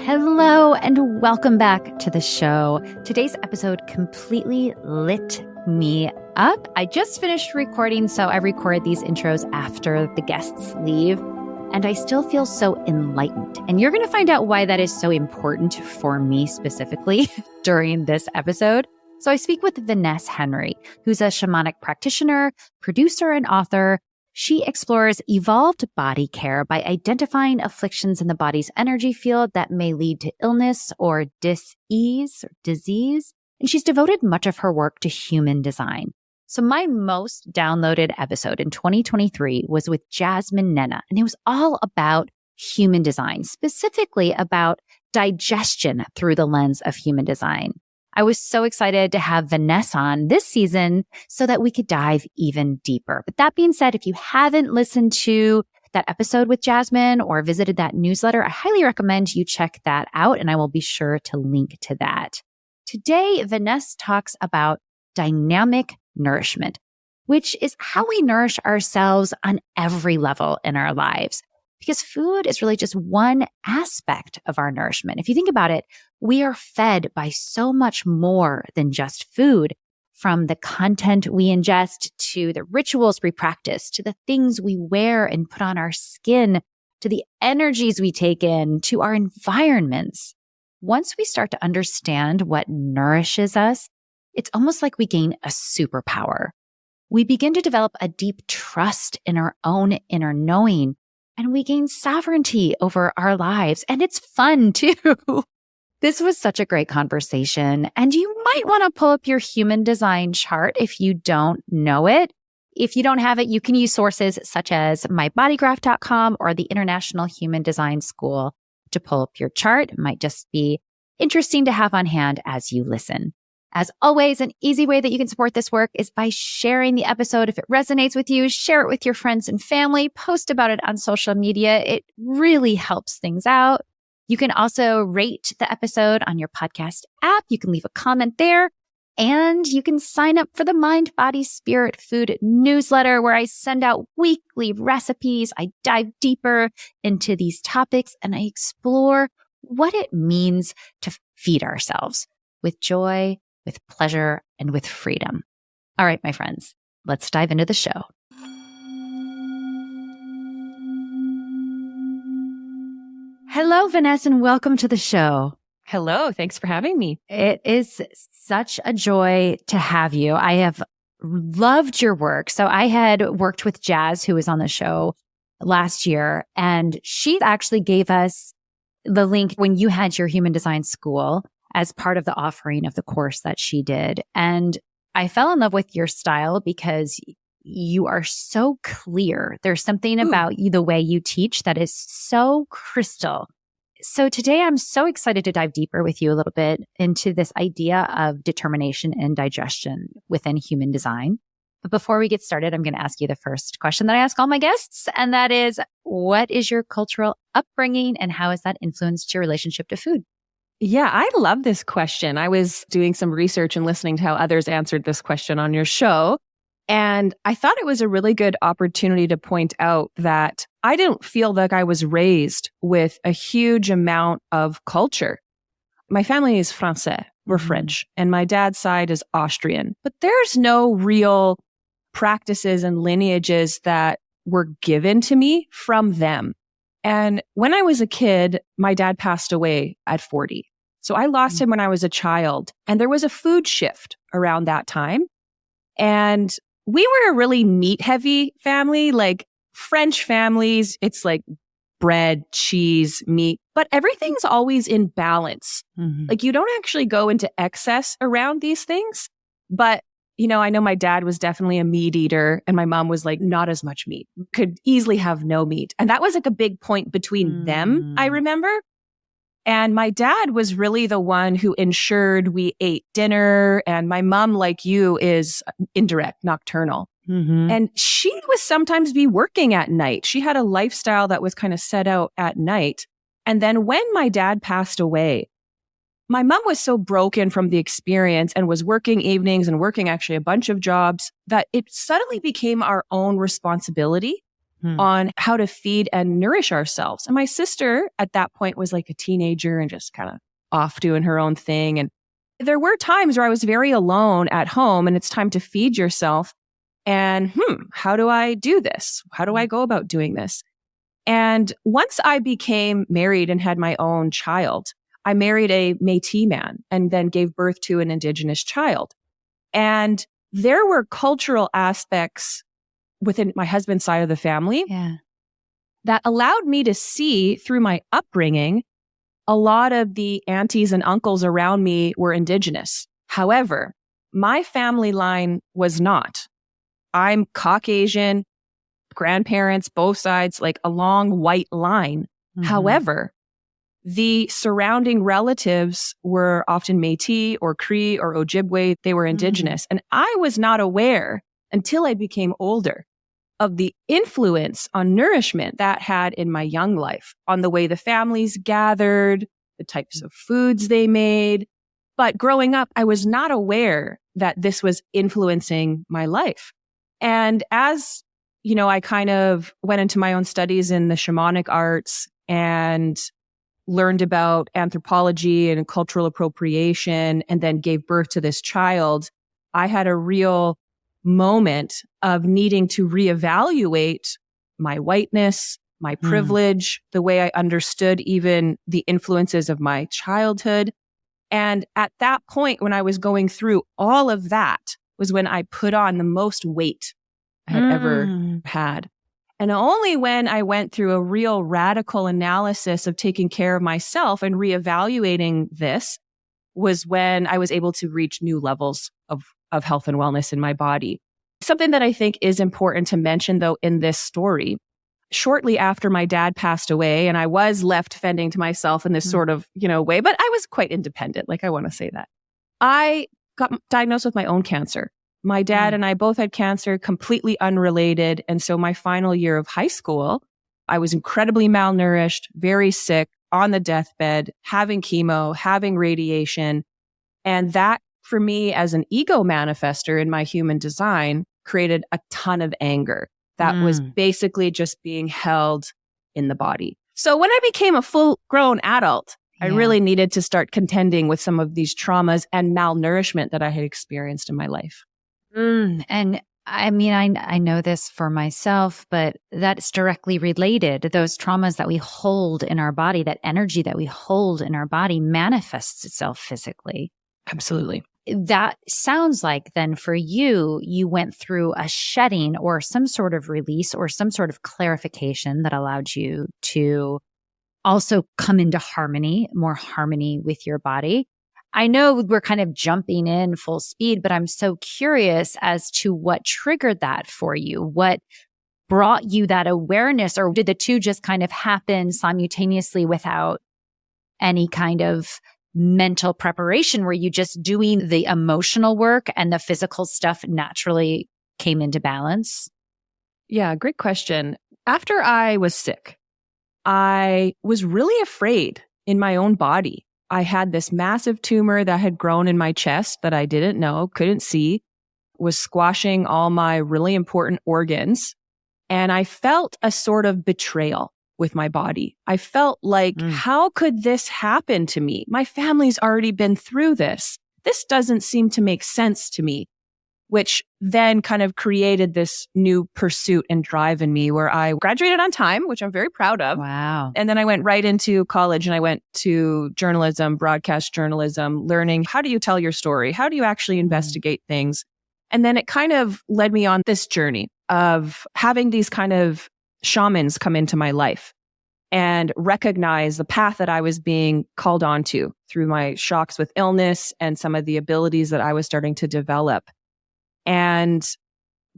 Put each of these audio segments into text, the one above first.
Hello and welcome back to the show. Today's episode completely lit me up. I just finished recording, so I record these intros after the guests leave, and I still feel so enlightened. And you're going to find out why that is so important for me specifically during this episode. So I speak with Vaness Henry, who's a shamanic practitioner, producer, and author. She explores evolved body care by identifying afflictions in the body's energy field that may lead to illness or dis-ease or disease. And she's devoted much of her work to human design. So my most downloaded episode in 2023 was with Jasmine Nenna, and it was all about human design, specifically about digestion through the lens of human design. I was so excited to have Vaness on this season so that we could dive even deeper. But that being said, if you haven't listened to that episode with Jasmine or visited that newsletter, I highly recommend you check that out, and I will be sure to link to that. Today, Vaness talks about dynamic nourishment, which is how we nourish ourselves on every level in our lives. Because food is really just one aspect of our nourishment. If you think about it, we are fed by so much more than just food, from the content we ingest to the rituals we practice, to the things we wear and put on our skin, to the energies we take in, to our environments. Once we start to understand what nourishes us, it's almost like we gain a superpower. We begin to develop a deep trust in our own inner knowing, and we gain sovereignty over our lives. And it's fun too. This was such a great conversation. And you might want to pull up your human design chart if you don't know it. If you don't have it, you can use sources such as mybodygraph.com or the International Human Design School to pull up your chart. It might just be interesting to have on hand as you listen. As always, an easy way that you can support this work is by sharing the episode. If it resonates with you, share it with your friends and family, post about it on social media. It really helps things out. You can also rate the episode on your podcast app. You can leave a comment there, and you can sign up for the Mind, Body, Spirit, Food newsletter, where I send out weekly recipes. I dive deeper into these topics, and I explore what it means to feed ourselves with joy, with pleasure, and with freedom. All right, my friends, let's dive into the show. Hello, Vaness, and welcome to the show. Hello, thanks for having me. It is such a joy to have you. I have loved your work. So I had worked with Jazz, who was on the show last year, and she actually gave us the link when you had your human design school as part of the offering of the course that she did. And I fell in love with your style because you are so clear. There's something about you, the way you teach, that is so crystal. So today I'm so excited to dive deeper with you a little bit into this idea of determination and digestion within human design. But before we get started, I'm going to ask you the first question that I ask all my guests. And that is, what is your cultural upbringing and how has that influenced your relationship to food? Yeah, I love this question. I was doing some research and listening to how others answered this question on your show. And I thought it was a really good opportunity to point out that I didn't feel like I was raised with a huge amount of culture. My family is Français, we're French, and my dad's side is Austrian. But there's no real practices and lineages that were given to me from them. And when I was a kid, my dad passed away at 40. So I lost him when I was a child. And there was a food shift around that time. And we were a really meat-heavy family, like French families. It's like bread, cheese, meat, but everything's always in balance. Like you don't actually go into excess around these things. But, you know, I know my dad was definitely a meat eater and my mom was like, not as much meat, could easily have no meat. And that was like a big point between them, I remember. And my dad was really the one who ensured we ate dinner. And my mom, like you, is indirect, nocturnal. And she would sometimes be working at night. She had a lifestyle that was kind of set out at night. And then when my dad passed away, my mom was so broken from the experience and was working evenings and working actually a bunch of jobs that it suddenly became our own responsibility on how to feed and nourish ourselves. And my sister at that point was like a teenager and just kind of off doing her own thing. And there were times where I was very alone at home and it's time to feed yourself. And how do I do this? How do I go about doing this? And once I became married and had my own child, I married a Métis man and then gave birth to an Indigenous child. And there were cultural aspects within my husband's side of the family that allowed me to see through my upbringing, a lot of the aunties and uncles around me were Indigenous. However, my family line was not. I'm Caucasian, grandparents, both sides, like a long white line. However, the surrounding relatives were often Métis or Cree or Ojibwe. They were Indigenous. And I was not aware until I became older of the influence on nourishment that had in my young life, on the way the families gathered, the types of foods they made. But growing up, I was not aware that this was influencing my life. And as, you know, I kind of went into my own studies in the shamanic arts and learned about anthropology and cultural appropriation and then gave birth to this child, I had a real moment of needing to reevaluate my whiteness, my privilege, the way I understood even the influences of my childhood. And at that point, when I was going through all of that, was when I put on the most weight I had ever had. And only when I went through a real radical analysis of taking care of myself and reevaluating this was when I was able to reach new levels of health and wellness in my body. Something that I think is important to mention, though, in this story, shortly after my dad passed away, and I was left fending to myself in this sort of, you know, way, but I was quite independent. Like, I want to say that. I got diagnosed with my own cancer. My dad and I both had cancer, completely unrelated. And so my final year of high school, I was incredibly malnourished, very sick, on the deathbed, having chemo, having radiation. And that, for me, as an ego manifester in my human design, created a ton of anger that was basically just being held in the body. So when I became a full-grown adult, I really needed to start contending with some of these traumas and malnourishment that I had experienced in my life. And I mean, I know this for myself, but that's directly related. Those traumas that we hold in our body, that energy that we hold in our body manifests itself physically. Absolutely. That sounds like then for you, you went through a shedding or some sort of release or some sort of clarification that allowed you to also come into harmony, more harmony with your body. I know we're kind of jumping in full speed, but I'm so curious as to what triggered that for you. What brought you that awareness, or did the two just kind of happen simultaneously without any kind of mental preparation? Were you just doing the emotional work and the physical stuff naturally came into balance? Yeah, great question. After I was sick, I was really afraid in my own body. I had this massive tumor that had grown in my chest that I didn't know, couldn't see, was squashing all my really important organs. And I felt a sort of betrayal with my body. I felt like, how could this happen to me? My family's already been through this. This doesn't seem to make sense to me, which then kind of created this new pursuit and drive in me where I graduated on time, which I'm very proud of. Wow. And then I went right into college and I went to journalism, broadcast journalism, learning how do you tell your story? How do you actually investigate things? And then it kind of led me on this journey of having these kind of shamans come into my life and recognize the path that I was being called onto through my shocks with illness and some of the abilities that I was starting to develop. And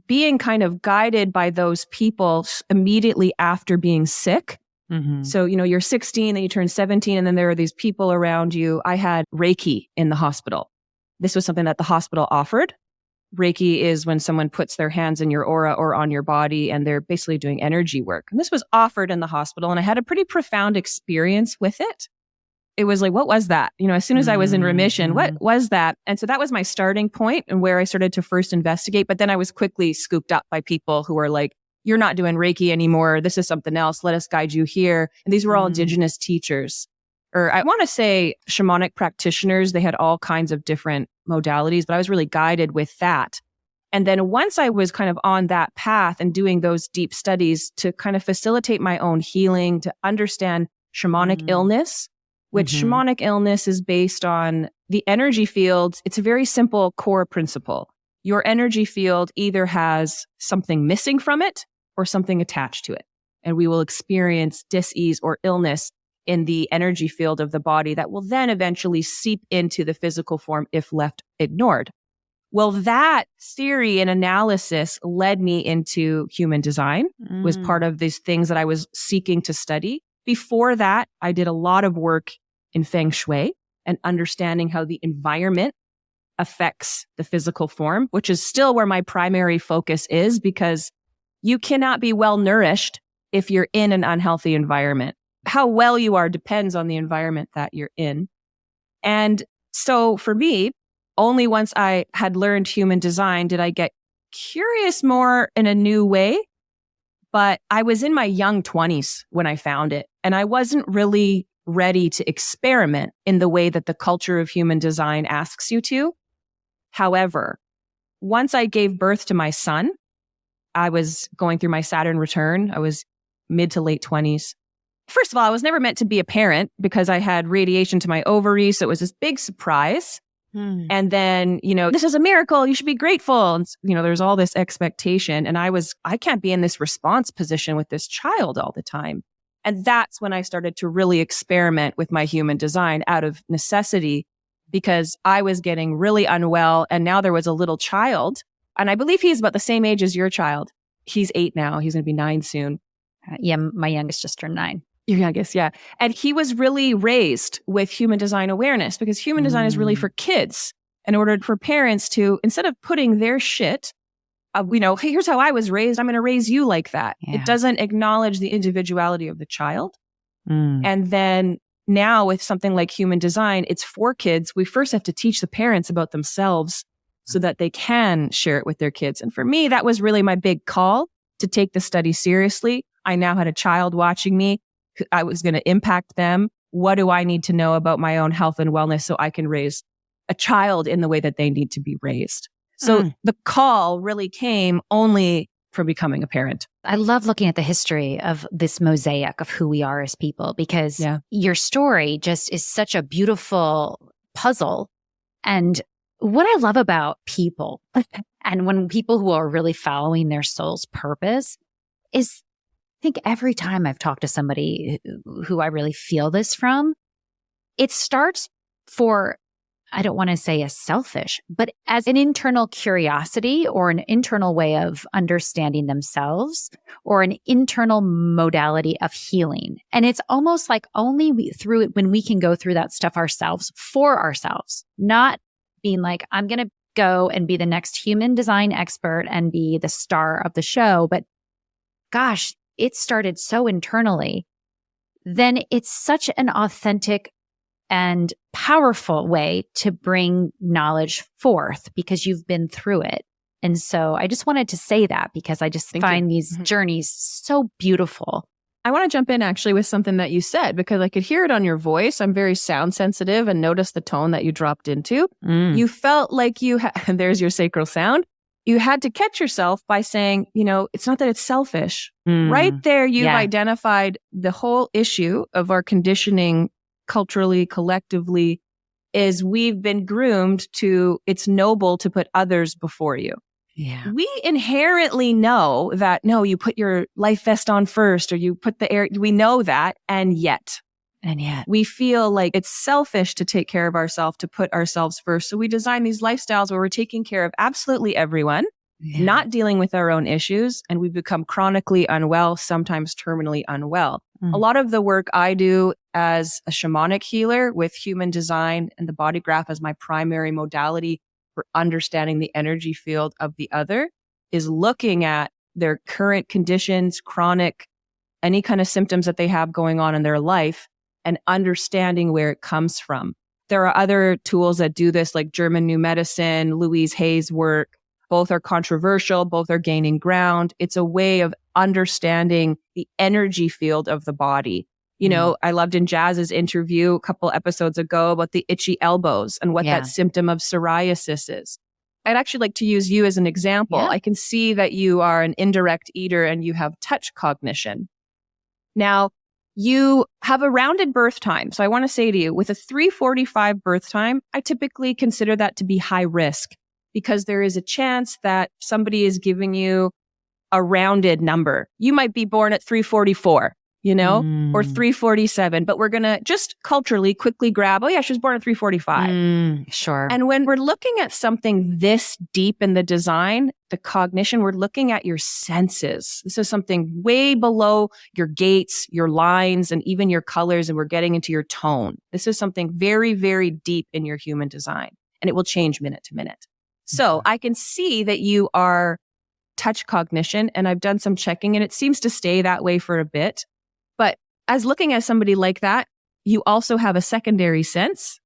being kind of guided by those people immediately after being sick. So, you know, you're 16, then you turn 17, and then there are these people around you. I had Reiki in the hospital. This was something that the hospital offered. Reiki is when someone puts their hands in your aura or on your body, and they're basically doing energy work. And this was offered in the hospital, and I had a pretty profound experience with it. It was like, what was that? You know, as soon as I was in remission, what was that? And so that was my starting point and where I started to first investigate. But then I was quickly scooped up by people who were like, you're not doing Reiki anymore. This is something else. Let us guide you here. And these were all indigenous teachers, or I want to say shamanic practitioners. They had all kinds of different modalities, but I was really guided with that. And then once I was kind of on that path and doing those deep studies to kind of facilitate my own healing, to understand shamanic illness, which shamanic illness is based on the energy fields. It's a very simple core principle. Your energy field either has something missing from it or something attached to it. And we will experience dis-ease or illness in the energy field of the body that will then eventually seep into the physical form if left ignored. Well, that theory and analysis led me into human design, was part of these things that I was seeking to study. Before that, I did a lot of work in Feng Shui and understanding how the environment affects the physical form, which is still where my primary focus is, because you cannot be well nourished if you're in an unhealthy environment. How well you are depends on the environment that you're in. And so for me, only once I had learned human design did I get curious more in a new way. But I was in my young 20s when I found it, and I wasn't really ready to experiment in the way that the culture of human design asks you to. However, once I gave birth to my son, I was going through my Saturn return. I was mid to late 20s. First of all, I was never meant to be a parent because I had radiation to my ovaries. So it was this big surprise. And then, this is a miracle. You should be grateful. And, there's all this expectation. And I can't be in this response position with this child all the time. And that's when I started to really experiment with my human design out of necessity, because I was getting really unwell. And now there was a little child. And I believe he's about the same age as your child. He's 8 now. He's going to be 9 soon. Yeah, my youngest just turned 9. Your youngest, yeah. And he was really raised with human design awareness, because human design is really for kids, in order for parents to, instead of putting their shit, hey, here's how I was raised, I'm going to raise you like that. Yeah. It doesn't acknowledge the individuality of the child. And then now with something like human design, it's for kids. We first have to teach the parents about themselves so that they can share it with their kids. And for me, that was really my big call to take the study seriously. I now had a child watching me. I was going to impact them. What do I need to know about my own health and wellness so I can raise a child in the way that they need to be raised? So the call really came only from becoming a parent. I love looking at the history of this mosaic of who we are as people, because your story just is such a beautiful puzzle. And what I love about people and when people who are really following their soul's purpose is, I think every time I've talked to somebody who I really feel this from, it starts for, I don't want to say as selfish, but as an internal curiosity or an internal way of understanding themselves or an internal modality of healing. And it's almost like only through it when we can go through that stuff ourselves for ourselves, not being like, I'm going to go and be the next human design expert and be the star of the show. But gosh, it started so internally, then it's such an authentic and powerful way to bring knowledge forth because you've been through it. And so I just wanted to say that because I just find these journeys so beautiful. I want to jump in actually with something that you said, because I could hear it on your voice. I'm very sound sensitive and noticed the tone that you dropped into. You felt like and there's your sacral sound. You had to catch yourself by saying, it's not that it's selfish. Right there, you've identified the whole issue of our conditioning culturally, collectively, is we've been groomed to, it's noble to put others before you. Yeah. We inherently know that, no, you put your life vest on first, or you put the air, we know that. And yet we feel like it's selfish to take care of ourselves, to put ourselves first. So we design these lifestyles where we're taking care of absolutely everyone, not dealing with our own issues. And we become chronically unwell, sometimes terminally unwell. A lot of the work I do as a shamanic healer with human design and the body graph as my primary modality for understanding the energy field of the other is looking at their current conditions, chronic, any kind of symptoms that they have going on in their life, and understanding where it comes from. There are other tools that do this, like German New Medicine, Louise Hay's work. Both are controversial. Both are gaining ground. It's a way of understanding the energy field of the body. You know, I loved in Jazz's interview a couple episodes ago about the itchy elbows and what that symptom of psoriasis is. I'd actually like to use you as an example. I can see that you are an indirect eater and you have touch cognition. Now, you have a rounded birth time. So I want to say to you, with a 3:45 birth time, I typically consider that to be high risk because there is a chance that somebody is giving you a rounded number. You might be born at 3:44. Or 3:47, but we're going to just culturally quickly grab, oh yeah, she was born at 3:45. Sure. And when we're looking at something this deep in the design, the cognition, we're looking at your senses. This is something way below your gaits, your lines, and even your colors, and we're getting into your tone. This is something very, very deep in your human design, and it will change minute to minute. So I can see that you are touch cognition, and I've done some checking, and it seems to stay that way for a bit. But as looking at somebody like that, you also have a secondary sense.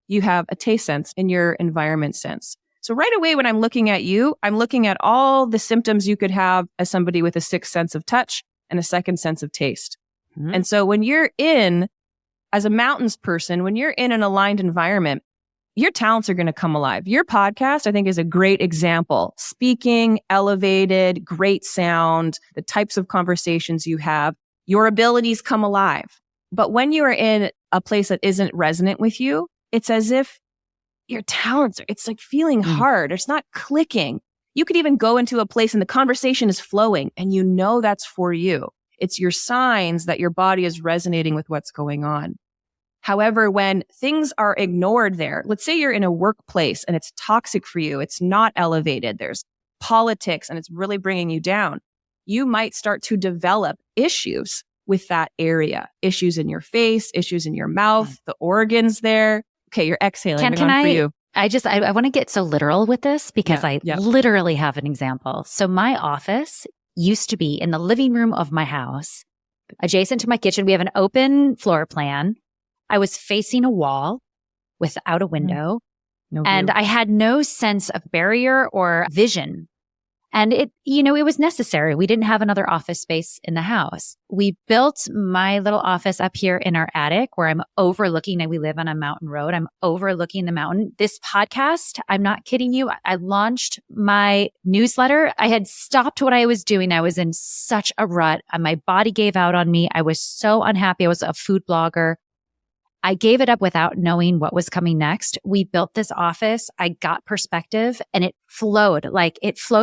You have a taste sense and your environment sense. So right away, when I'm looking at you, I'm looking at all the symptoms you could have as somebody with a sixth sense of touch and a second sense of taste. And so when you're as a mountains person, when you're in an aligned environment, your talents are going to come alive. Your podcast, I think, is a great example. Speaking, elevated, great sound, the types of conversations you have. Your abilities come alive. But when you are in a place that isn't resonant with you, it's as if your talents it's like feeling hard. It's not clicking. You could even go into a place and the conversation is flowing and you know that's for you. It's your signs that your body is resonating with what's going on. However, when things are ignored there, let's say you're in a workplace and it's toxic for you, it's not elevated, there's politics and it's really bringing you down. You might start to develop issues with that area, issues in your face, issues in your mouth, the organs there. Okay, you're exhaling. Can for you. I want to get so literal with this because I literally have an example. So my office used to be in the living room of my house, adjacent to my kitchen. We have an open floor plan. I was facing a wall without a window, and I had no sense of barrier or vision. And it was necessary. We didn't have another office space in the house. We built my little office up here in our attic where I'm overlooking, and we live on a mountain road. I'm overlooking the mountain. This podcast, I'm not kidding you. I launched my newsletter. I had stopped what I was doing. I was in such a rut. My body gave out on me. I was so unhappy. I was a food blogger. I gave it up without knowing what was coming next. We built this office. I got perspective and it flowed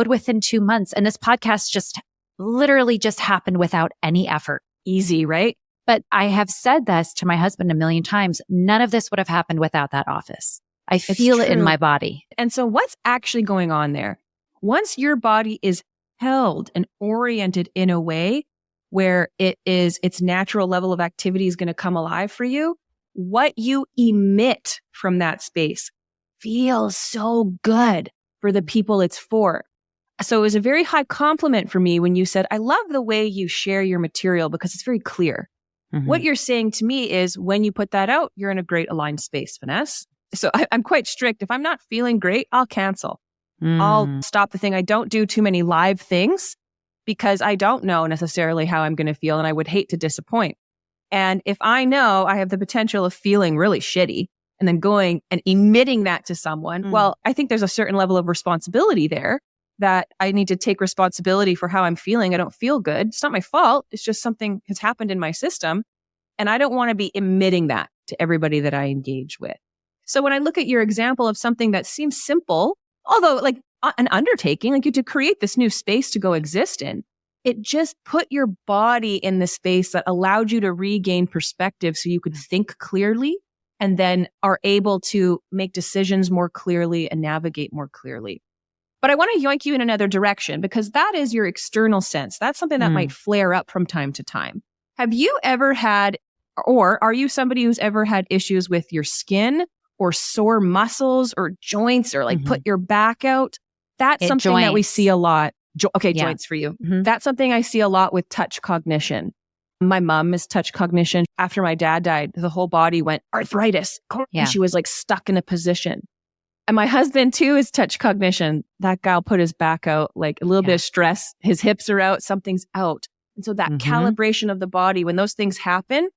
within 2 months. And this podcast just literally just happened without any effort. Easy, right? But I have said this to my husband a million times. None of this would have happened without that office. I feel it in my body. And so what's actually going on there? Once your body is held and oriented in a way where its natural level of activity is going to come alive for you, what you emit from that space feels so good for the people it's for. So it was a very high compliment for me when you said, I love the way you share your material because it's very clear. What you're saying to me is when you put that out, you're in a great aligned space, Vaness. So I'm quite strict. If I'm not feeling great, I'll cancel. I'll stop the thing. I don't do too many live things because I don't know necessarily how I'm going to feel and I would hate to disappoint. And if I know I have the potential of feeling really shitty and then going and emitting that to someone, well, I think there's a certain level of responsibility there that I need to take responsibility for how I'm feeling. I don't feel good. It's not my fault. It's just something has happened in my system. And I don't want to be emitting that to everybody that I engage with. So when I look at your example of something that seems simple, although like an undertaking, like you to create this new space to go exist in, it just put your body in the space that allowed you to regain perspective so you could think clearly and then are able to make decisions more clearly and navigate more clearly. But I want to yoink you in another direction because that is your external sense. That's something that might flare up from time to time. Have you ever had, or are you somebody who's ever had issues with your skin or sore muscles or joints or like put your back out? That's something that we see a lot. Joints for you. That's something I see a lot with touch cognition. My mom is touch cognition. After my dad died, the whole body went arthritis. Yeah. She was like stuck in a position. And my husband too is touch cognition. That gal put his back out, like a little bit of stress. His hips are out, something's out. And so that calibration of the body, when those things happen,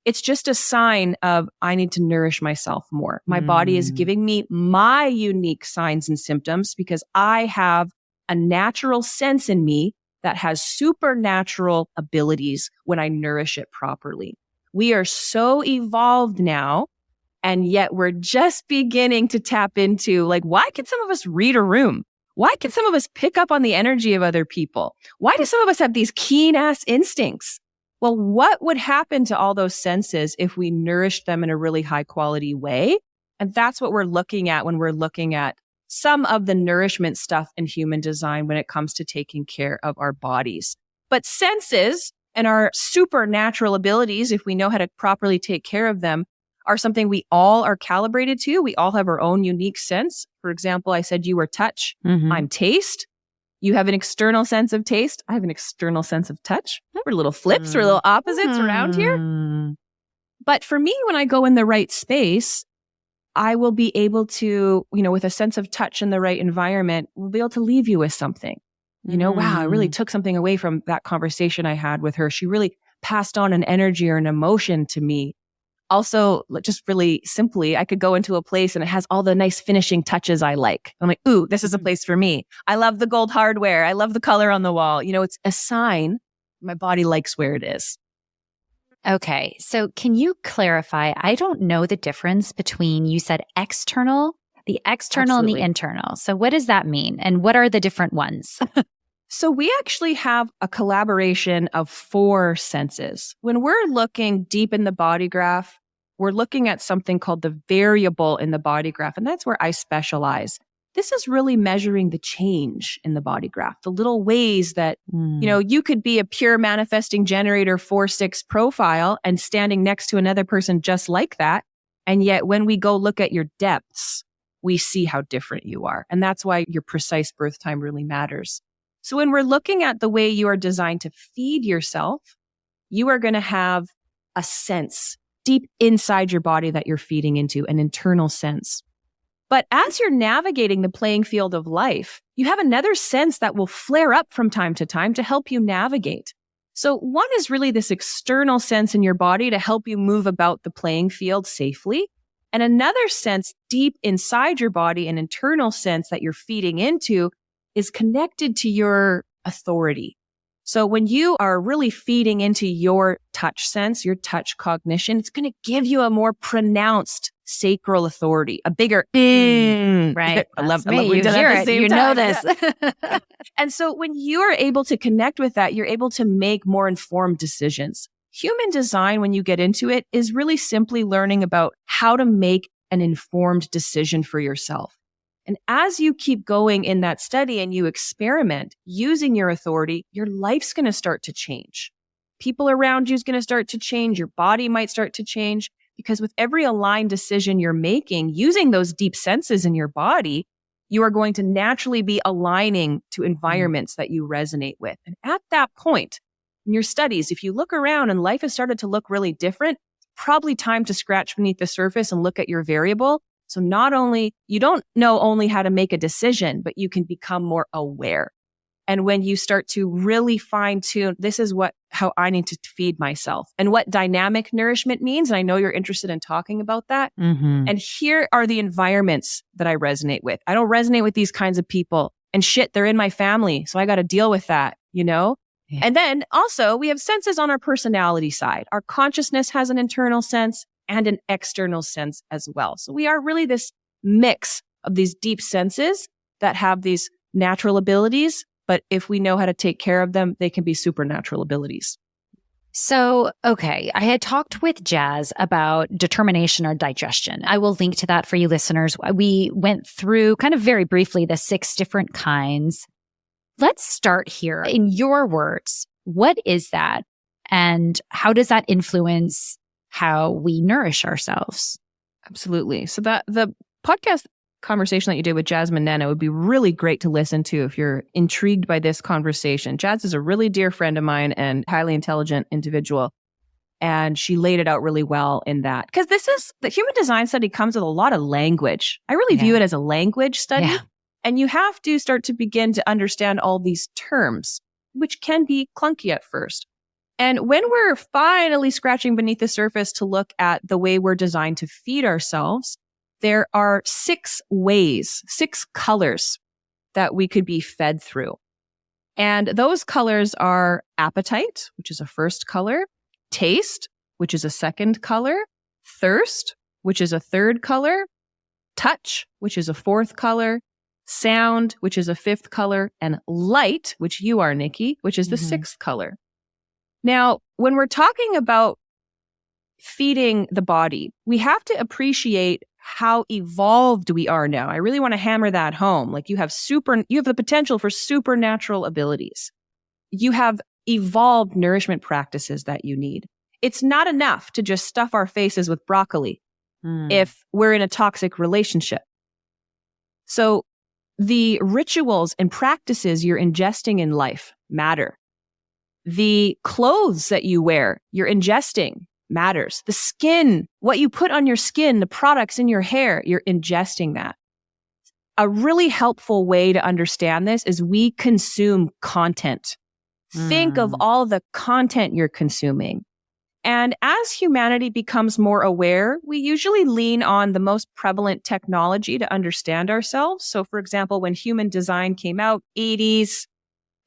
it's just a sign of I need to nourish myself more. My body is giving me my unique signs and symptoms because I have a natural sense in me that has supernatural abilities when I nourish it properly. We are so evolved now, and yet we're just beginning to tap into, like, why can some of us read a room? Why can some of us pick up on the energy of other people? Why do some of us have these keen ass instincts? Well, what would happen to all those senses if we nourished them in a really high quality way? And that's what we're looking at when we're looking at some of the nourishment stuff in human design when it comes to taking care of our bodies. But senses and our supernatural abilities, if we know how to properly take care of them, are something we all are calibrated to. We all have our own unique sense. For example, I said you were touch. I'm taste. You have an external sense of taste. I have an external sense of touch. We're little flips, we're little opposites around here. But for me, when I go in the right space, I will be able to, with a sense of touch in the right environment, we'll be able to leave you with something. Wow, I really took something away from that conversation I had with her. She really passed on an energy or an emotion to me. Also, just really simply, I could go into a place and it has all the nice finishing touches I like. I'm like, ooh, this is a place for me. I love the gold hardware. I love the color on the wall. It's a sign my body likes where it is. Okay. So can you clarify? I don't know the difference between, you said external, the external Absolutely. and the internal. So what does that mean? And what are the different ones? So we actually have a collaboration of 4 senses. When we're looking deep in the body graph, we're looking at something called the variable in the body graph, and that's where I specialize. This is really measuring the change in the body graph, the little ways that, you could be a pure manifesting generator 4/6 profile and standing next to another person just like that. And yet when we go look at your depths, we see how different you are. And that's why your precise birth time really matters. So when we're looking at the way you are designed to feed yourself, you are going to have a sense deep inside your body that you're feeding into, an internal sense. But as you're navigating the playing field of life, you have another sense that will flare up from time to time to help you navigate. So one is really this external sense in your body to help you move about the playing field safely. And another sense deep inside your body, an internal sense that you're feeding into, is connected to your authority. So when you are really feeding into your touch sense, your touch cognition, it's going to give you a more pronounced sacral authority, a bigger right. I love me. we You did it hear at it. the same You time. know this. Yeah. And so when you're able to connect with that, you're able to make more informed decisions. Human design, when you get into it, is really simply learning about how to make an informed decision for yourself. And as you keep going in that study and you experiment using your authority, your life's going to start to change. People around you is going to start to change. Your body might start to change because with every aligned decision you're making, using those deep senses in your body, you are going to naturally be aligning to environments that you resonate with. And at that point in your studies, if you look around and life has started to look really different, probably time to scratch beneath the surface and look at your variable. So not only, you don't know only how to make a decision, but you can become more aware. And when you start to really fine tune, this is how I need to feed myself and what dynamic nourishment means. And I know you're interested in talking about that. And here are the environments that I resonate with. I don't resonate with these kinds of people and shit, they're in my family. So I got to deal with that, Yeah. And then also we have senses on our personality side. Our consciousness has an internal sense and an external sense as well. So we are really this mix of these deep senses that have these natural abilities, but if we know how to take care of them, they can be supernatural abilities. So, okay, I had talked with Jazz about determination or digestion. I will link to that for you listeners. We went through kind of very briefly the 6 different kinds. Let's start here. In your words, what is that? And how does that influence how we nourish ourselves? Absolutely. So that the podcast conversation that you did with Jasmine Nana would be really great to listen to if you're intrigued by this conversation. Jazz is a really dear friend of mine and highly intelligent individual. And she laid it out really well in that. Because the human design study comes with a lot of language. I really view it as a language study. Yeah. And you have to start to begin to understand all these terms, which can be clunky at first. And when we're finally scratching beneath the surface to look at the way we're designed to feed ourselves, there are 6 ways, 6 colors that we could be fed through. And those colors are appetite, which is a first color, taste, which is a second color, thirst, which is a third color, touch, which is a fourth color, sound, which is a fifth color, and light, which you are, Nikki, which is the sixth color. Now, when we're talking about feeding the body, we have to appreciate how evolved we are now. I really want to hammer that home. Like you have the potential for supernatural abilities. You have evolved nourishment practices that you need. It's not enough to just stuff our faces with broccoli if we're in a toxic relationship. So the rituals and practices you're ingesting in life matter. The clothes that you wear, you're ingesting matters. The skin, what you put on your skin, the products in your hair, you're ingesting that. A really helpful way to understand this is we consume content. Think of all the content you're consuming. And as humanity becomes more aware, we usually lean on the most prevalent technology to understand ourselves. So for example, when human design came out, 80s,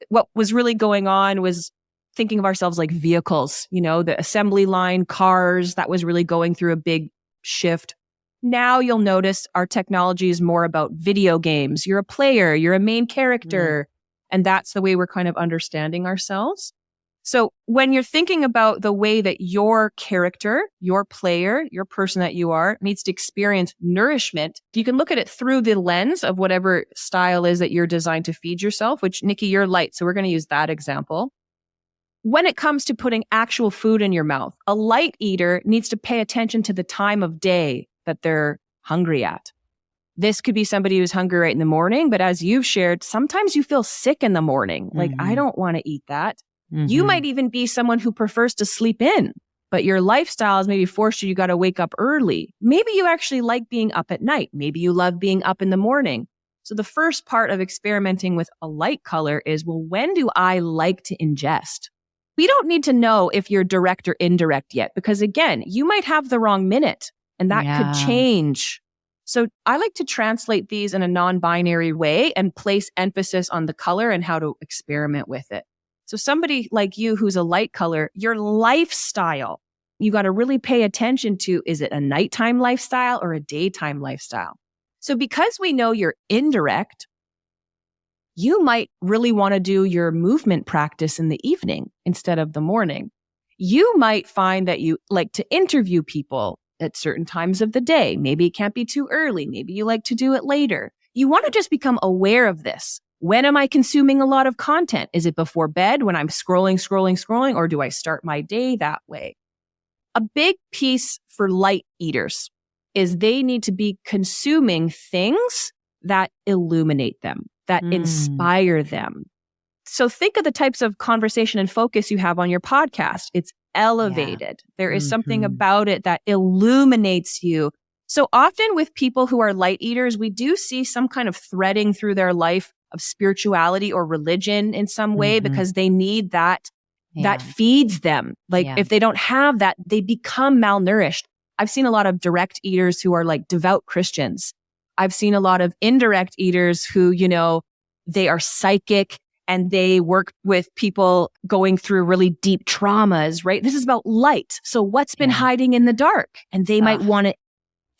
what was really going on was thinking of ourselves like vehicles, the assembly line, cars, that was really going through a big shift. Now you'll notice our technology is more about video games. You're a player, you're a main character. And that's the way we're kind of understanding ourselves. So when you're thinking about the way that your character, your player, your person that you are needs to experience nourishment, you can look at it through the lens of whatever style is that you're designed to feed yourself, which Nikki, you're light. So we're going to use that example. When it comes to putting actual food in your mouth, a light eater needs to pay attention to the time of day that they're hungry at. This could be somebody who's hungry right in the morning, but as you've shared, sometimes you feel sick in the morning. Like, I don't want to eat that. You might even be someone who prefers to sleep in, but your lifestyle has maybe forced you got to wake up early. Maybe you actually like being up at night. Maybe you love being up in the morning. So the first part of experimenting with a light color is, well, when do I like to ingest? We don't need to know if you're direct or indirect yet, because again, you might have the wrong minute and that could change. So I like to translate these in a non-binary way and place emphasis on the color and how to experiment with it. So somebody like you who's a light color, your lifestyle, you got to really pay attention to, is it a nighttime lifestyle or a daytime lifestyle? So because we know you're indirect, you might really want to do your movement practice in the evening instead of the morning. You might find that you like to interview people at certain times of the day. Maybe it can't be too early. Maybe you like to do it later. You want to just become aware of this. When am I consuming a lot of content? Is it before bed when I'm scrolling, or do I start my day that way? A big piece for light eaters is they need to be consuming things that illuminate them, that inspire them. So think of the types of conversation and focus you have on your podcast. It's elevated. There is something about it that illuminates you. So often with people who are light eaters, we do see some kind of threading through their life of spirituality or religion in some way because they need that, that feeds them. Like if they don't have that, they become malnourished. I've seen a lot of direct eaters who are like devout Christians. I've seen a lot of indirect eaters who, they are psychic and they work with people going through really deep traumas, right? This is about light. So what's been hiding in the dark? And they might want to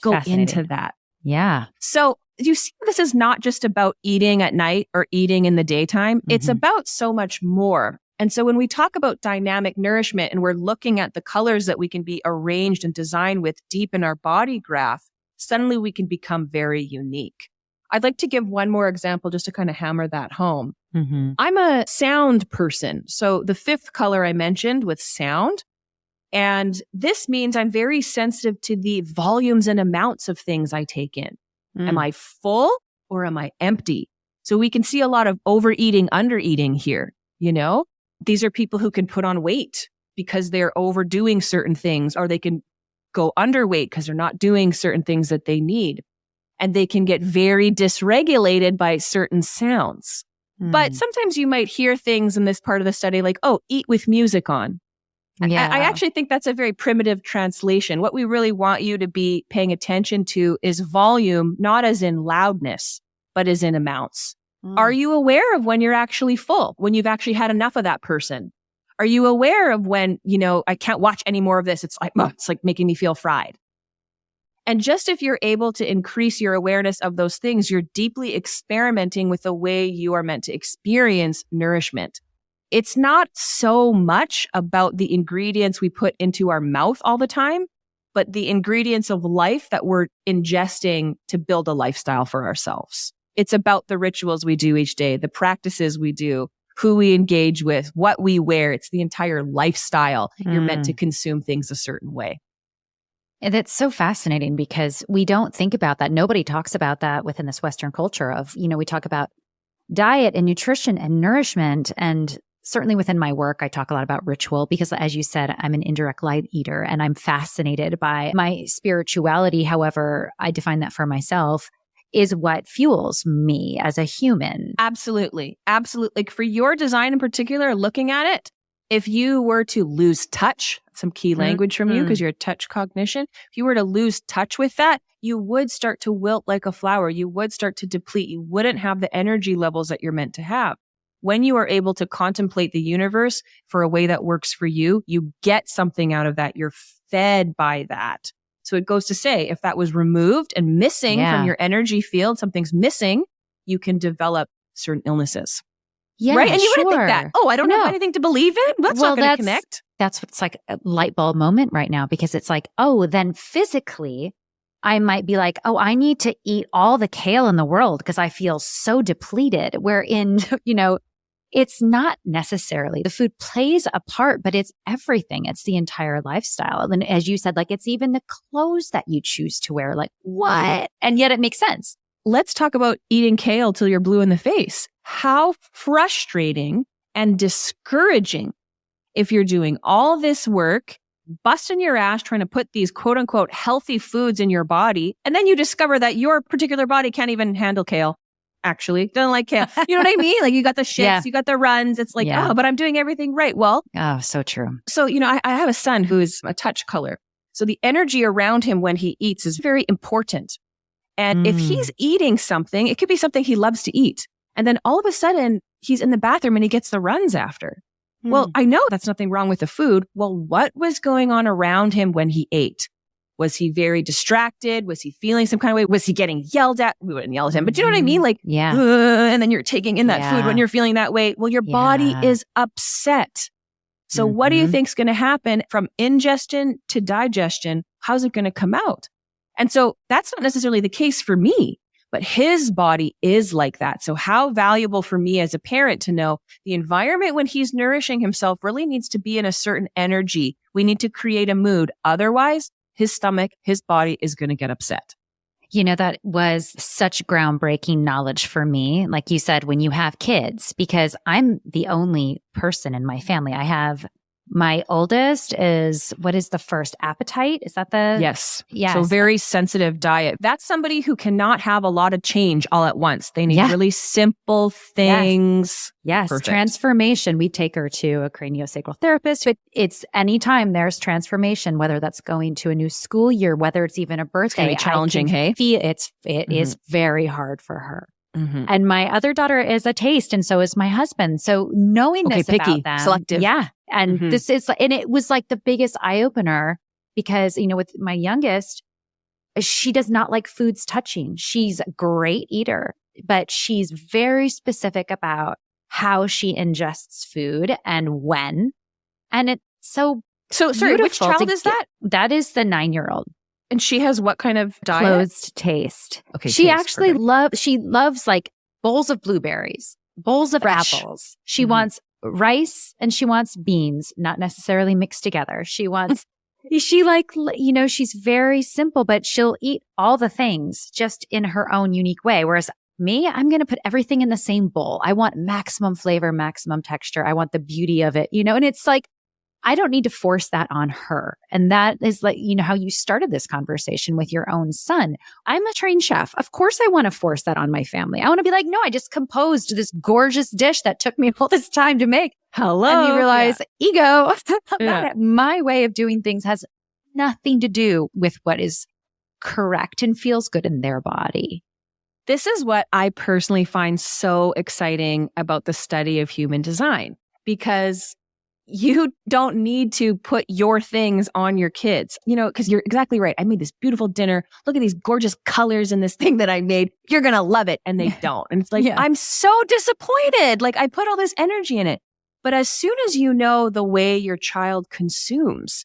go into that. Yeah. So you see, this is not just about eating at night or eating in the daytime. It's about so much more. And so when we talk about dynamic nourishment and we're looking at the colors that we can be arranged and designed with deep in our body graph, suddenly we can become very unique. I'd like to give one more example just to kind of hammer that home. I'm a sound person. So the fifth color I mentioned with sound. And this means I'm very sensitive to the volumes and amounts of things I take in. Am I full or am I empty? So we can see a lot of overeating, undereating here. These are people who can put on weight because they're overdoing certain things, or they can go underweight because they're not doing certain things that they need. And they can get very dysregulated by certain sounds. But sometimes you might hear things in this part of the study like, oh, eat with music on. Yeah. I actually think that's a very primitive translation. What we really want you to be paying attention to is volume, not as in loudness, but as in amounts. Are you aware of when you're actually full, when you've actually had enough of that person? Are you aware of when, I can't watch any more of this? It's like making me feel fried. And just if you're able to increase your awareness of those things, you're deeply experimenting with the way you are meant to experience nourishment. It's not so much about the ingredients we put into our mouth all the time, but the ingredients of life that we're ingesting to build a lifestyle for ourselves. It's about the rituals we do each day, the practices we do, who we engage with, what we wear. It's the entire lifestyle. You're meant to consume things a certain way. And it's so fascinating because we don't think about that. Nobody talks about that within this Western culture of, we talk about diet and nutrition and nourishment. And certainly within my work, I talk a lot about ritual because, as you said, I'm an indirect light eater and I'm fascinated by my spirituality. However, I define that for myself is what fuels me as a human. Absolutely. Absolutely. Like for your design in particular, looking at it, if you were to lose touch, some key language from you because you're a touch cognition, if you were to lose touch with that, you would start to wilt like a flower. You would start to deplete. You wouldn't have the energy levels that you're meant to have. When you are able to contemplate the universe for a way that works for you, you get something out of that. You're fed by that. So it goes to say, if that was removed and missing from your energy field, something's missing, you can develop certain illnesses. Yeah, right. And you wouldn't think that, I don't have anything to believe in. That's not going to connect. That's what's like a light bulb moment right now, because it's like, then physically I might be like, I need to eat all the kale in the world because I feel so depleted. Wherein, it's not necessarily. The food plays a part, but it's everything. It's the entire lifestyle. And as you said, like it's even the clothes that you choose to wear. Like what? And yet it makes sense. Let's talk about eating kale till you're blue in the face. How frustrating and discouraging if you're doing all this work, busting your ass trying to put these quote unquote healthy foods in your body, and then you discover that your particular body can't even handle kale. Actually, doesn't like kale. You know what I mean? Like you got the shits, you got the runs. It's like, but I'm doing everything right. Well, so true. So, I have a son who is a touch color. So the energy around him when he eats is very important. And if he's eating something, it could be something he loves to eat. And then all of a sudden he's in the bathroom and he gets the runs after. Well, I know that's nothing wrong with the food. Well, what was going on around him when he ate? Was he very distracted? Was he feeling some kind of way? Was he getting yelled at? We wouldn't yell at him, but you know what I mean? Like, and then you're taking in that food when you're feeling that way. Well, your body is upset. So what do you think's going to happen from ingestion to digestion? How's it going to come out? And so that's not necessarily the case for me, but his body is like that. So how valuable for me as a parent to know the environment when he's nourishing himself really needs to be in a certain energy. We need to create a mood. Otherwise, his stomach, his body is going to get upset. That was such groundbreaking knowledge for me. Like you said, when you have kids, because I'm the only person in my family. I have my oldest is, what is the first? Appetite? Is that the? Yes. So very sensitive diet. That's somebody who cannot have a lot of change all at once. They need really simple things. Yes. Perfect. Transformation. We take her to a craniosacral therapist, but it's anytime there's transformation, whether that's going to a new school year, whether it's even a birthday. It's going to be challenging, hey? It is very hard for her. And my other daughter is a taste, and so is my husband. So knowing this picky, about them, selective. And this is, and it was like the biggest eye opener because, with my youngest, she does not like foods touching. She's a great eater, but she's very specific about how she ingests food and when. And it's so sorry, which child is that? That is the 9-year-old. And she has what kind of diet? Closed taste. Okay. She actually loves like bowls of blueberries, bowls of apples. She wants rice and she wants beans, not necessarily mixed together. She wants, she's very simple, but she'll eat all the things just in her own unique way. Whereas me, I'm going to put everything in the same bowl. I want maximum flavor, maximum texture. I want the beauty of it, and it's like, I don't need to force that on her. And that is like, how you started this conversation with your own son. I'm a trained chef. Of course, I want to force that on my family. I want to be like, no, I just composed this gorgeous dish that took me all this time to make. Hello. And you realize, ego, my way of doing things has nothing to do with what is correct and feels good in their body. This is what I personally find so exciting about the study of human design, because you don't need to put your things on your kids, because you're exactly right. I made this beautiful dinner. Look at these gorgeous colors in this thing that I made. You're going to love it. And they don't. And it's like, I'm so disappointed. Like I put all this energy in it. But as soon as you know the way your child consumes,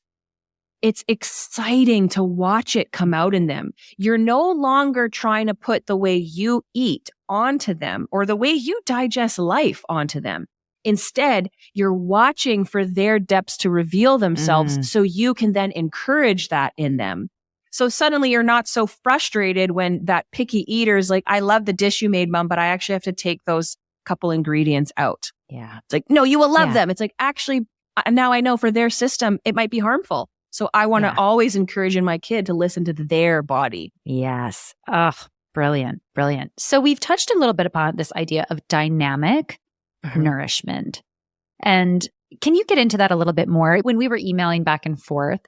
it's exciting to watch it come out in them. You're no longer trying to put the way you eat onto them or the way you digest life onto them. Instead, you're watching for their depths to reveal themselves so you can then encourage that in them. So suddenly you're not so frustrated when that picky eater is like, I love the dish you made, Mom, but I actually have to take those couple ingredients out. Yeah. It's like, no, you will love them. It's like, actually, now I know for their system, it might be harmful. So I want to always encourage in my kid to listen to their body. Yes. Oh, brilliant. Brilliant. So we've touched a little bit upon this idea of dynamic nourishment. And can you get into that a little bit more? When we were emailing back and forth,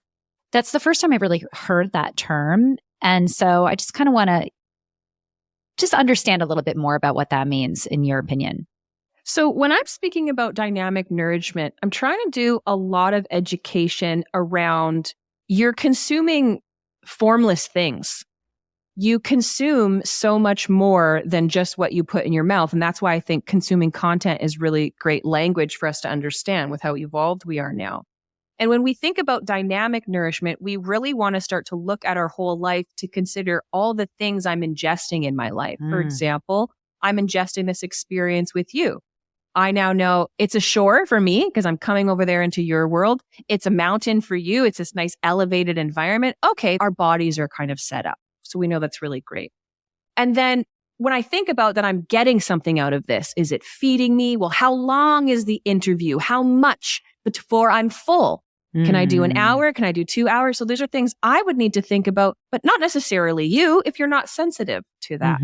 that's the first time I really heard that term. And so I just kind of want to just understand a little bit more about what that means in your opinion. So when I'm speaking about dynamic nourishment, I'm trying to do a lot of education around you're consuming formless things. You consume so much more than just what you put in your mouth. And that's why I think consuming content is really great language for us to understand with how evolved we are now. And when we think about dynamic nourishment, we really want to start to look at our whole life to consider all the things I'm ingesting in my life. For example, I'm ingesting this experience with you. I now know it's a shore for me because I'm coming over there into your world. It's a mountain for you. It's this nice elevated environment. Okay, our bodies are kind of set up. So we know that's really great. And then when I think about that, I'm getting something out of this. Is it feeding me? Well, how long is the interview? How much before I'm full? Can I do an hour? Can I do 2 hours? So those are things I would need to think about, but not necessarily you if you're not sensitive to that.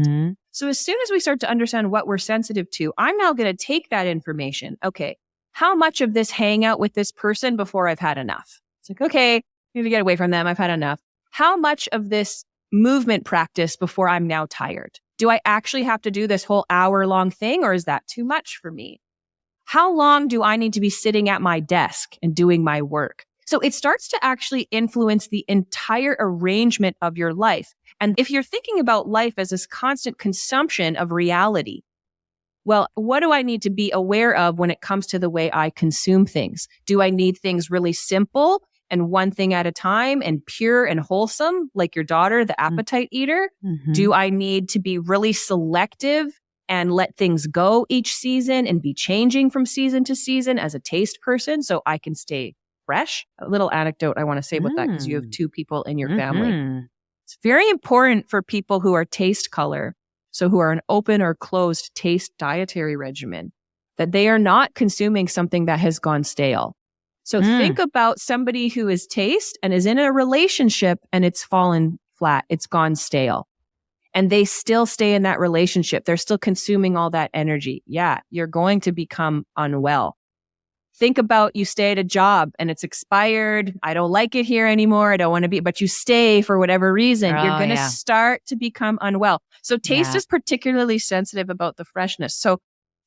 So as soon as we start to understand what we're sensitive to, I'm now going to take that information. Okay, how much of this hangout with this person before I've had enough? It's like, okay, I need to get away from them. I've had enough. How much of this movement practice before I'm now tired? Do I actually have to do this whole hour-long thing, or is that too much for me? How long do I need to be sitting at my desk and doing my work? So it starts to actually influence the entire arrangement of your life. And if you're thinking about life as this constant consumption of reality, well, what do I need to be aware of when it comes to the way I consume things? Do I need things really simple and one thing at a time and pure and wholesome, like your daughter, the appetite eater? Do I need to be really selective and let things go each season and be changing from season to season as a taste person so I can stay fresh? A little anecdote I want to say about that because you have two people in your family. It's very important for people who are taste color, so who are an open or closed taste dietary regimen, that they are not consuming something that has gone stale. So think about somebody who is taste and is in a relationship and it's fallen flat, it's gone stale. And they still stay in that relationship. They're still consuming all that energy. Yeah, you're going to become unwell. Think about you stay at a job and it's expired. I don't like it here anymore. I don't want to be, but you stay for whatever reason. You're going to start to become unwell. So taste is particularly sensitive about the freshness. So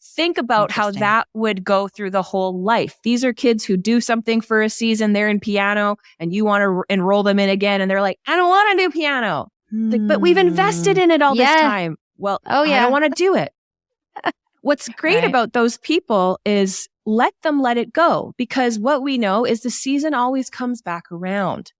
think about how that would go through the whole life. These are kids who do something for a season. They're in piano and you want to enroll them in again. And they're like, I don't want to do piano. Like, but we've invested in it all this time. Well, I don't want to do it. What's great about those people is let them let it go, because what we know is the season always comes back around.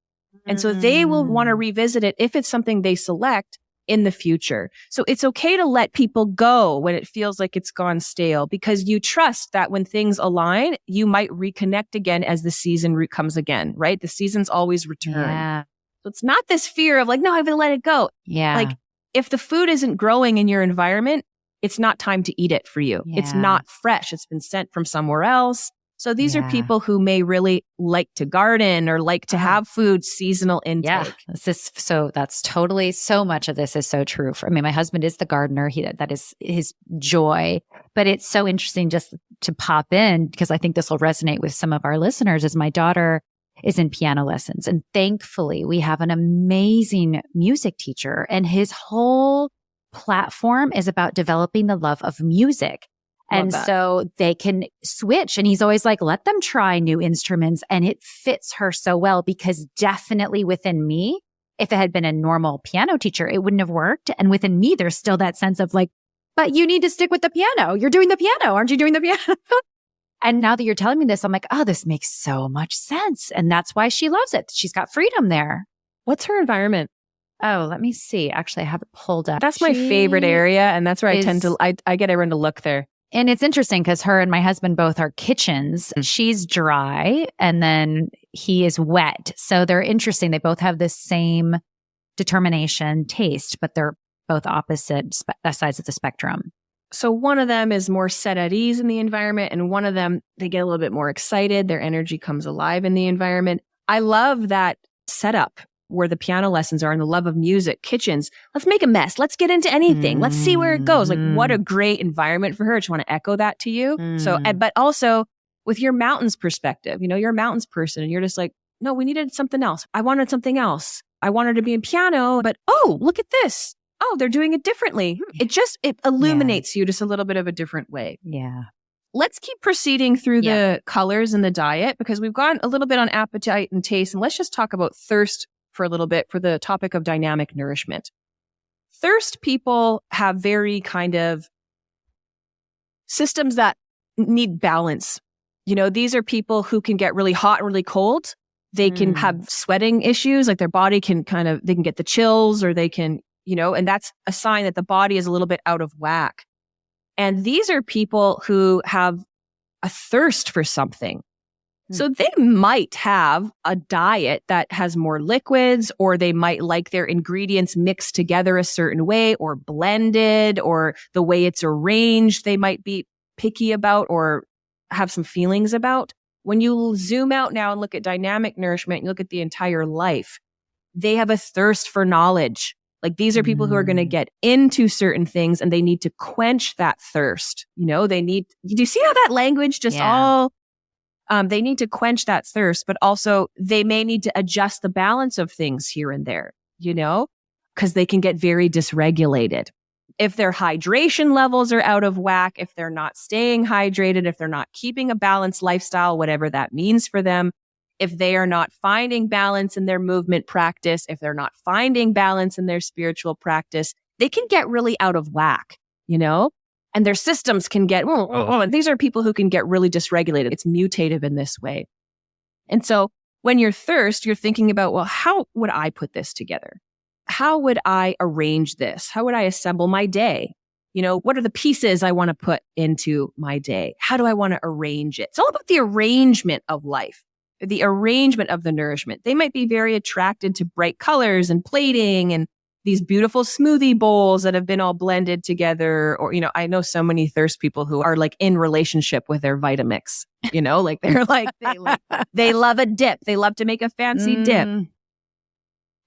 And so they will want to revisit it if it's something they select in the future. So it's okay to let people go when it feels like it's gone stale, because you trust that when things align, you might reconnect again as the season comes again, right? The seasons always return. So it's not this fear of like, no, I'm going to let it go. Like if the food isn't growing in your environment, it's not time to eat it for you. It's not fresh. It's been sent from somewhere else. So these are Yeah. people who may really like to garden or like to have food seasonal intake. Yeah, that's totally, so much of this is so true. My husband is the gardener. That is his joy. But it's so interesting just to pop in, because I think this will resonate with some of our listeners, is my daughter is in piano lessons. And thankfully, we have an amazing music teacher, and his whole platform is about developing the love of music. And so they can switch. And he's always like, let them try new instruments. And it fits her so well, because definitely within me, if it had been a normal piano teacher, it wouldn't have worked. And within me, there's still that sense of like, but you need to stick with the piano. You're doing the piano. Aren't you doing the piano? And now that you're telling me this, I'm like, oh, this makes so much sense. And that's why she loves it. She's got freedom there. What's her environment? Oh, let me see. Actually, I have it pulled up. That's my favorite area. And that's where I get everyone to look there. And it's interesting because her and my husband both are kitchens. She's dry and then he is wet. So they're interesting. They both have the same determination, taste, but they're both opposite sides of the spectrum. So one of them is more set at ease in the environment, and one of them, they get a little bit more excited. Their energy comes alive in the environment. I love that setup where the piano lessons are and the love of music, kitchens. Let's make a mess. Let's get into anything. Let's see where it goes. Like, what a great environment for her. I just want to echo that to you. So, but also with your mountains perspective, you're a mountains person and you're just like, no, we needed something else. I wanted something else. I wanted to be in piano, but look at this. Oh, they're doing it differently. It illuminates you just a little bit of a different way. Yeah. Let's keep proceeding through the colors and the diet, because we've gone a little bit on appetite and taste. And let's just talk about thirst for a little bit for the topic of dynamic nourishment. Thirst people have very kind of systems that need balance. These are people who can get really hot and really cold. They can have sweating issues, like their body can they can get the chills, or they can, and that's a sign that the body is a little bit out of whack. And these are people who have a thirst for something. So they might have a diet that has more liquids, or they might like their ingredients mixed together a certain way, or blended, or the way it's arranged, they might be picky about or have some feelings about. When you zoom out now and look at dynamic nourishment, you look at the entire life, they have a thirst for knowledge. Like, these are people who are going to get into certain things and they need to quench that thirst. Do you see how that language just they need to quench that thirst, but also they may need to adjust the balance of things here and there, because they can get very dysregulated. If their hydration levels are out of whack, if they're not staying hydrated, if they're not keeping a balanced lifestyle, whatever that means for them, if they are not finding balance in their movement practice, if they're not finding balance in their spiritual practice, they can get really out of whack, and their systems can get, these are people who can get really dysregulated. It's mutative in this way. And so when you're thirst, you're thinking about, well, how would I put this together? How would I arrange this? How would I assemble my day? What are the pieces I want to put into my day? How do I want to arrange it? It's all about the arrangement of life, the arrangement of the nourishment. They might be very attracted to bright colors and plating and these beautiful smoothie bowls that have been all blended together. Or, I know so many thirst people who are like in relationship with their Vitamix, like they're like, they love a dip. They love to make a fancy dip.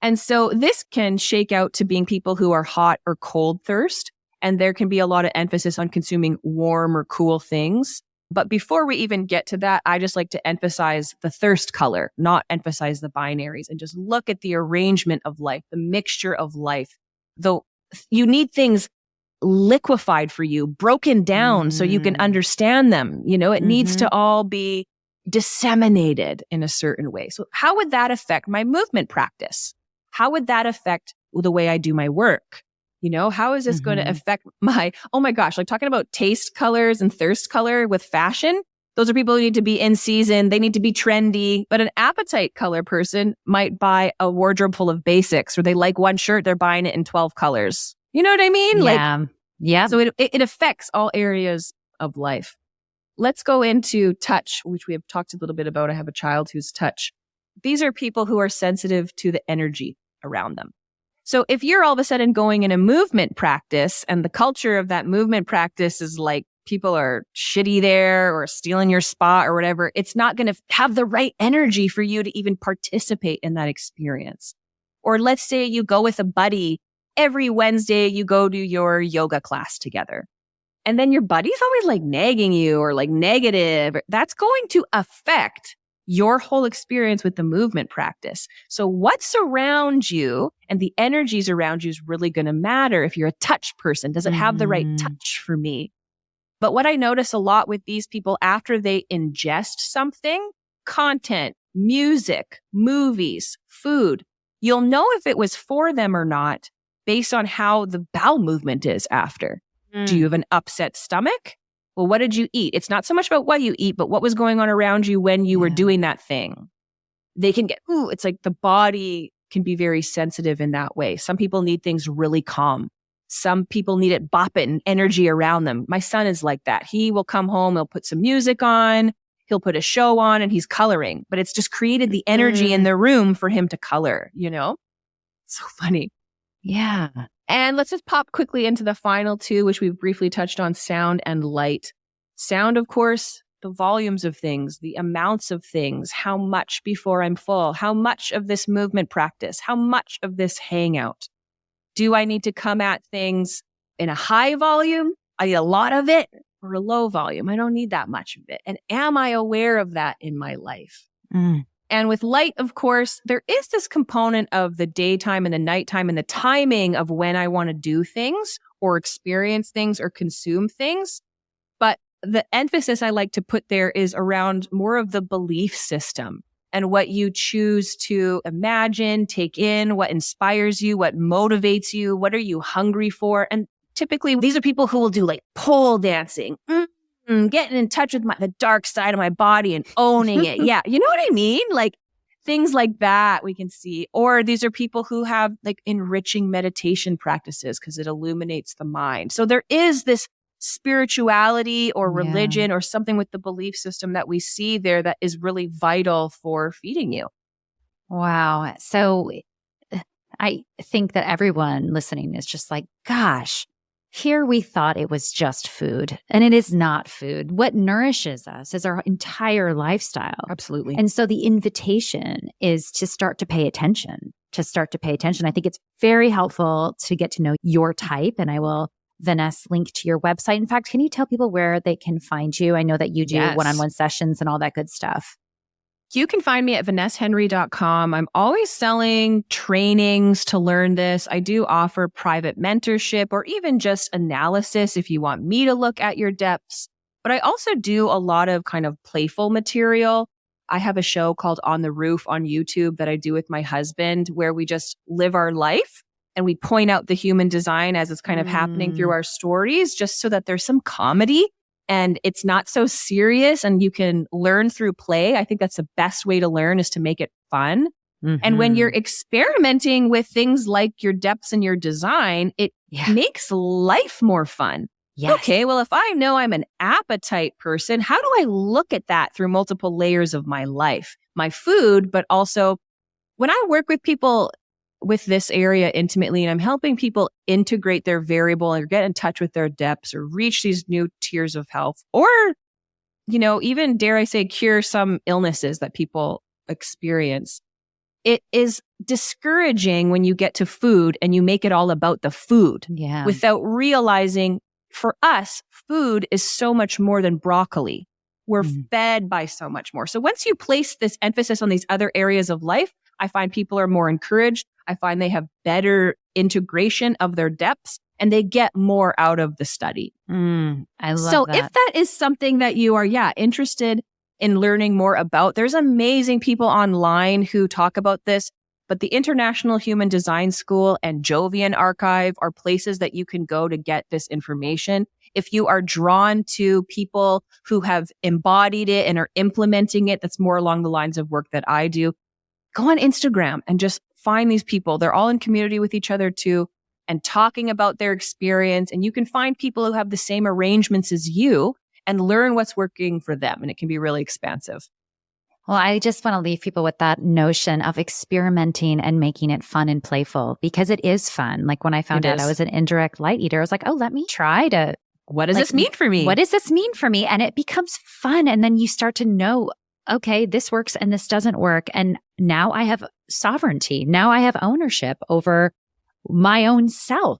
And so this can shake out to being people who are hot or cold thirst. And there can be a lot of emphasis on consuming warm or cool things. But before we even get to that, I just like to emphasize the thirst color, not emphasize the binaries, and just look at the arrangement of life, the mixture of life. Though you need things liquefied for you, broken down so you can understand them. It needs to all be disseminated in a certain way. So how would that affect my movement practice? How would that affect the way I do my work? How is this going to affect my, oh my gosh, like talking about taste colors and thirst color with fashion. Those are people who need to be in season. They need to be trendy. But an appetite color person might buy a wardrobe full of basics, or they like one shirt, they're buying it in 12 colors. You know what I mean? Yeah. So it affects all areas of life. Let's go into touch, which we have talked a little bit about. I have a child who's touch. These are people who are sensitive to the energy around them. So if you're all of a sudden going in a movement practice and the culture of that movement practice is like people are shitty there or stealing your spot or whatever, it's not going to have the right energy for you to even participate in that experience. Or let's say you go with a buddy every Wednesday, you go to your yoga class together. And then your buddy's always like nagging you or like negative. That's going to affect your whole experience with the movement practice. So what's around you and the energies around you is really going to matter. If you're a touch person, does it have the right touch for me? But what I notice a lot with these people after they ingest something, content, music, movies, food, you'll know if it was for them or not based on how the bowel movement is after. Do you have an upset stomach? Well, what did you eat? It's not so much about what you eat, but what was going on around you when you were doing that thing. They can get, it's like the body can be very sensitive in that way. Some people need things really calm. Some people need it bopping, energy around them. My son is like that. He will come home, he'll put some music on, he'll put a show on, and he's coloring. But it's just created the energy in the room for him to color, you know? So funny. Yeah. And let's just pop quickly into the final two, which we've briefly touched on, sound and light. Sound, of course, the volumes of things, the amounts of things, how much before I'm full, how much of this movement practice, how much of this hangout. Do I need to come at things in a high volume? I need a lot of it, or a low volume. I don't need that much of it. And am I aware of that in my life? And with light, of course, there is this component of the daytime and the nighttime and the timing of when I want to do things or experience things or consume things. But the emphasis I like to put there is around more of the belief system and what you choose to imagine, take in, what inspires you, what motivates you, what are you hungry for? And typically these are people who will do like pole dancing, getting in touch with the dark side of my body and owning it. Yeah. You know what I mean? Like things like that we can see. Or these are people who have like enriching meditation practices because it illuminates the mind. So there is this spirituality or religion or something with the belief system that we see there that is really vital for feeding you. Wow. So I think that everyone listening is just like, gosh, here we thought it was just food, and it is not food. What nourishes us is our entire lifestyle. Absolutely. And so the invitation is to start to pay attention, I think it's very helpful to get to know your type, and I will, Vaness, link to your website. In fact, can you tell people where they can find you? I know that you do one-on-one sessions and all that good stuff. You can find me at vanesshenry.com. I'm always selling trainings to learn this. I do offer private mentorship or even just analysis if you want me to look at your depths. But I also do a lot of kind of playful material. I have a show called On the Roof on YouTube that I do with my husband where we just live our life and we point out the human design as it's kind of happening through our stories just so that there's some comedy. And it's not so serious and you can learn through play. I think that's the best way to learn is to make it fun. And when you're experimenting with things like your depths and your design, it makes life more fun. Yes. Okay, well, if I know I'm an appetite person, how do I look at that through multiple layers of my life? My food, but also when I work with people with this area intimately, and I'm helping people integrate their variable or get in touch with their depths or reach these new tiers of health, or, you know, even dare I say, cure some illnesses that people experience. It is discouraging when you get to food and you make it all about the food without realizing for us, food is so much more than broccoli. We're fed by so much more. So once you place this emphasis on these other areas of life, I find people are more encouraged. I find they have better integration of their depths and they get more out of the study. I love so that. If that is something that you are, interested in learning more about, there's amazing people online who talk about this, but the International Human Design School and Jovian Archive are places that you can go to get this information. If you are drawn to people who have embodied it and are implementing it, that's more along the lines of work that I do, go on Instagram and just find these people. They're all in community with each other too and talking about their experience. And you can find people who have the same arrangements as you and learn what's working for them. And it can be really expansive. Well, I just want to leave people with that notion of experimenting and making it fun and playful because it is fun. Like when I found out I was an indirect light eater, I was like, oh, let me try to what does this mean for me? What does this mean for me? And it becomes fun. And then you start to know, okay, this works and this doesn't work. And now I have sovereignty. Now I have ownership over my own self.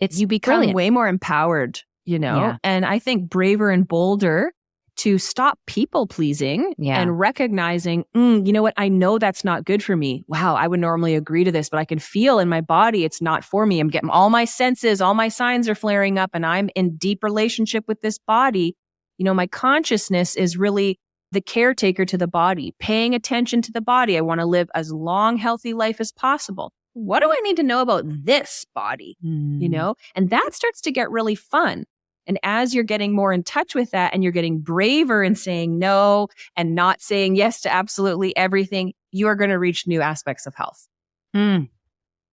You become way more empowered, and I think braver and bolder to stop people pleasing and recognizing, you know what? I know that's not good for me. Wow, I would normally agree to this, but I can feel in my body it's not for me. I'm getting all my senses, all my signs are flaring up, and I'm in deep relationship with this body. My consciousness is really the caretaker to the body, paying attention to the body. I want to live as long, healthy life as possible. What do I need to know about this body? And that starts to get really fun. And as you're getting more in touch with that and you're getting braver in saying no and not saying yes to absolutely everything, you are going to reach new aspects of health.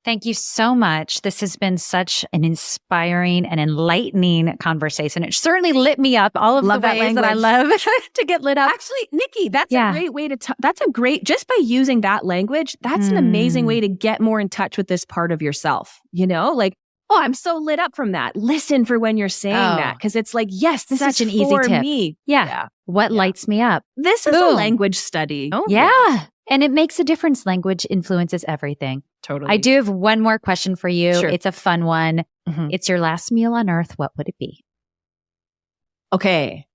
Thank you so much. This has been such an inspiring and enlightening conversation. It certainly lit me up. All of the ways that I love to get lit up. Actually, Nikki, that's a great way to just by using that language, that's an amazing way to get more in touch with this part of yourself. Oh, I'm so lit up from that. Listen for when you're saying that, because it's like, yes, this such is an easy tip. Me. Yeah. What lights me up? This is a language study. Oh, yeah. And it makes a difference. Language influences everything. Totally. I do have one more question for you. Sure. It's a fun one. It's your last meal on earth. What would it be? Okay.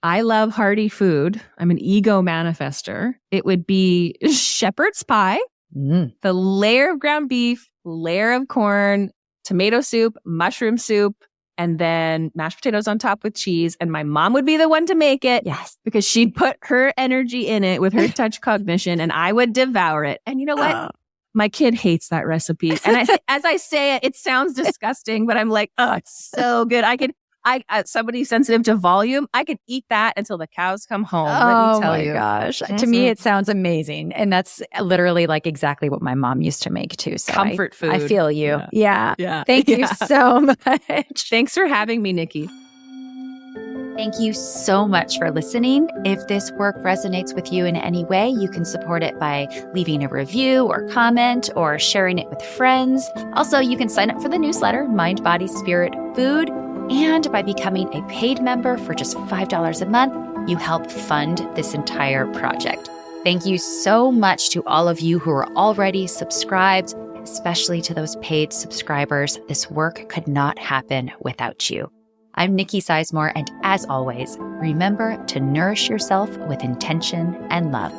I love hearty food. I'm an ego manifester. It would be shepherd's pie, the layer of ground beef, layer of corn, tomato soup, mushroom soup, and then mashed potatoes on top with cheese. And my mom would be the one to make it. Yes. Because she'd put her energy in it with her touch cognition, and I would devour it. And you know what? My kid hates that recipe. And as I say it, it sounds disgusting, but I'm like, oh, it's so good. Somebody sensitive to volume, I could eat that until the cows come home. Let me tell you. Oh my gosh. To me, it sounds amazing. And that's literally like exactly what my mom used to make too. So comfort food. I feel you. Yeah. Thank you so much. Thanks for having me, Nikki. Thank you so much for listening. If this work resonates with you in any way, you can support it by leaving a review or comment or sharing it with friends. Also, you can sign up for the newsletter, Mind, Body, Spirit, Food. And by becoming a paid member for just $5 a month, you help fund this entire project. Thank you so much to all of you who are already subscribed, especially to those paid subscribers. This work could not happen without you. I'm Nikki Sizemore, and as always, remember to nourish yourself with intention and love.